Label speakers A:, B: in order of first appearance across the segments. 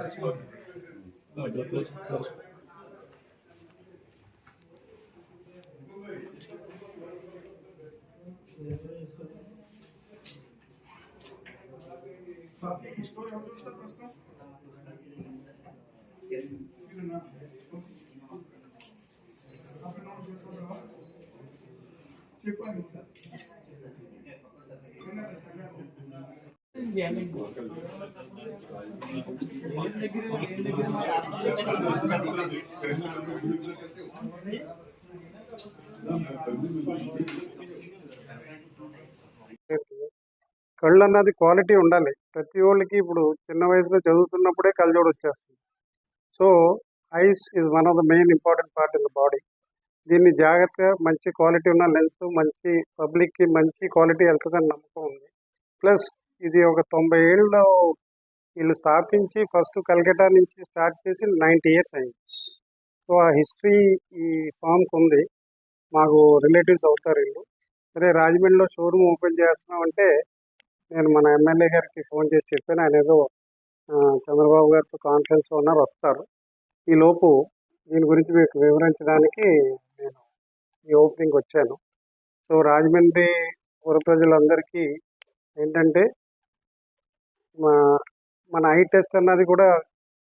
A: కళ్ళు అన్నది క్వాలిటీ ఉండాలి. ప్రతి ఒళ్ళకి ఇప్పుడు చిన్న వయసులో చదువుతున్నప్పుడే కళ్ళజోడు వచ్చేస్తుంది. So ice is one of the main important part in the body. దీన్ని జాగ్రత్తగా మంచి క్వాలిటీ ఉన్న లెన్స్ మంచి పబ్లిక్కి మంచి క్వాలిటీ వెళ్తుందని నమ్మకం ఉంది. ప్లస్ ఇది ఒక 90 ఏళ్ళలో వీళ్ళు స్థాపించి ఫస్ట్ కల్కటా నుంచి స్టార్ట్ చేసి 90 ఇయర్స్ అయింది. సో ఆ హిస్టరీ ఈ ఫామ్కి ఉంది. మాకు రిలేటివ్స్ అవుతారు వీళ్ళు. సరే రాజమండ్రిలో షోరూమ్ ఓపెన్ చేస్తున్నామంటే నేను మన ఎమ్మెల్యే గారికి ఫోన్ చేసి చెప్పాను. ఆయన ఏదో చంద్రబాబు గారితో కాన్ఫరెన్స్లో ఉన్నారు, వస్తారు. ఈలోపు దీని గురించి మీకు వివరించడానికి నేను ఈ ఓపెనింగ్ వచ్చాను. సో రాజమండ్రి పుర ప్రజలందరికీ ఏంటంటే మన ఐ టెస్ట్ అన్నది కూడా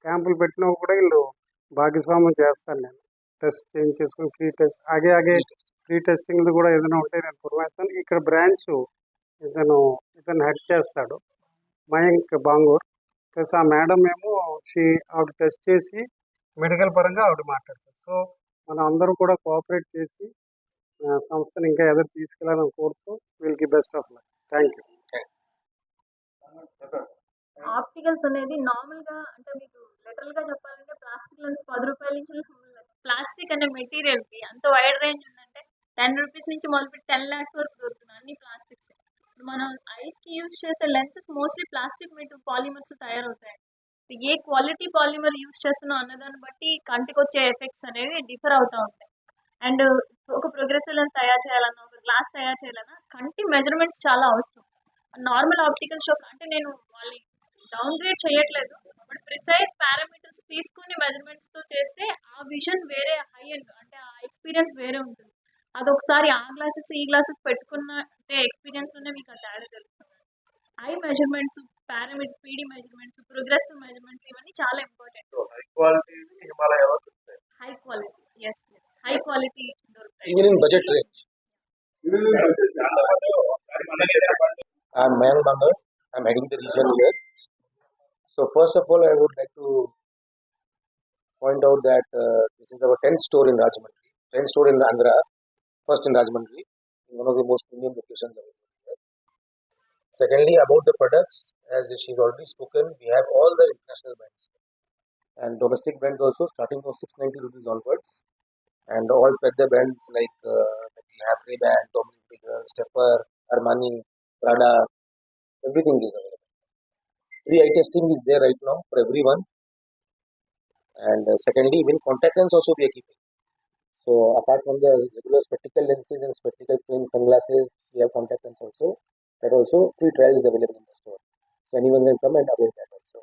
A: క్యాంపులు పెట్టినా కూడా వీళ్ళు భాగస్వామ్యం చేస్తాను. నేను టెస్ట్ చేంజ్ చేసుకుని ఫ్రీ టెస్ట్ ఆగే ఫ్రీ టెస్టింగ్ కూడా ఏదైనా ఉంటే నేను పురమాయిస్తాను. ఇక్కడ బ్రాంచ్ ఇతను హెడ్ చేస్తాడు, మయాంక్ బాంగూర్. ప్లస్ ఆ మేడం ఏమో ఆవిడ టెస్ట్ చేసి మెడికల్ పరంగా ఆవిడ మాట్లాడతారు. సో మనం అందరూ కూడా కోఆపరేట్ చేసి సంస్థను ఇంకా ఎదురు తీసుకెళ్ళాలని కోరుతూ వీళ్ళకి best of luck. Thank you.
B: Opticals అనేది నార్మల్ గా అంటే మీకు లిటరల్ గా చెప్పాలంటే ప్లాస్టిక్ లెన్స్ 10 రూపాయల నుంచి ప్లాస్టిక్ అనే మెటీరియల్ కి అంత వైడ్ రేంజ్ ఉందంటే 10 రూపీస్ నుంచి మొదలుపెట్టి 10 lakhs వరకు దొరుకుతున్నాయి అన్ని ప్లాస్టిక్స్. మనం ఐస్ కి యూజ్ చేసే లెన్సెస్ మోస్ట్లీ ప్లాస్టిక్ పాలిమర్స్ తయారవుతాయి. ఏ క్వాలిటీ పాలిమర్ యూజ్ చేస్తున్నాం అన్నదాన్ని బట్టి కంటికి వచ్చే ఎఫెక్ట్స్ అనేవి డిఫర్ అవుతూ ఉంటాయి. అండ్ ఒక ప్రోగ్రెసివ్ లెన్స్ తయారు చేయాలన్నా ఒక గ్లాస్ తయారు చేయాలన్నా కంటి మెజర్మెంట్స్ చాలా అవసరం. నార్మల్ ఆప్టికల్ షాప్ అంటే నేను వాళ్ళని డౌన్ గ్రేడ్ చేయట్లేదు, బట్ ప్రిసైజ్ పారామీటర్స్ తీసుకుని మెజర్మెంట్స్ తో చేస్తే ఆ విజన్ వేరే హై అండ్ అంటే ఆ ఎక్స్పీరియన్స్ వేరే ఉంటుంది. అదొకసారి ఆ గ్లాసెస్ ఈ గ్లాసెస్ పెట్టుకున్న ఎక్స్పీరియన్స్ లోనే మీకు ఆ తేడా తెలుస్తుంది. Eye measurements, parameters, PD measurements, progressive measurements ఇవన్నీ చాలా important. High quality, yes high quality దొరుకుతాయి.
C: Even in budget range. I'm Mayank Bangar. I'm heading the region here. So first of all, I would like to point out that this is our 10th store in Rajahmundry, 10th store in Andhra, first in Rajahmundry, in one of the most premium locations available here. Secondly, about the products, as she's already spoken, we have all the international brands and domestic brands also, starting from 690 rupees onwards, and all pedda brands like we have Ray-Ban, Tommy Hilfiger, Stepper, Armani, Prada, everything is available. Free eye testing is there right now for everyone. And secondly, even contact lens also we are keeping. So apart from the regular spectacle lenses and spectacle frames, sunglasses, we have contact lens also. That also free trial is available in the store. So anyone can come and avail that also.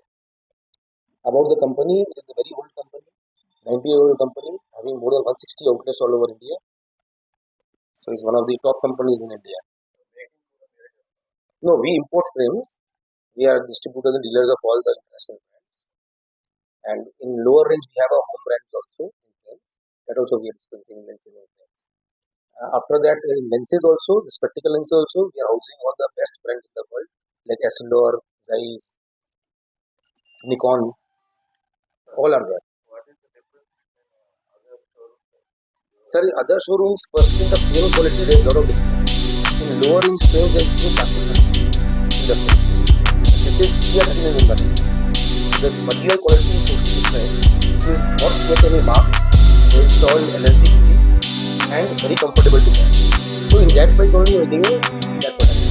C: About the company, it is a very old company, 90-year-old company, having more than 160 outlets all over India. So it's one of the top companies in India. No, we import frames. We are distributors and dealers of all the international brands. And in lower range, we have our home brands also in frames. That also we are dispensing lenses and frames. After that, in lenses also, the spectacle lenses also, we are housing all the best brands in the world, like Essilor, Zeiss, Nikon, all are there.
D: What is the difference between other showrooms?
C: Sir, in other showrooms, first in the frame quality, there is a lot of difference. In lower range frames, there is no plastic in the frames. This is CR39 in money. The material quality is totally different. It will not get any marks. It's all energy free and very comfortable to wear. So in that price only, we are giving that product.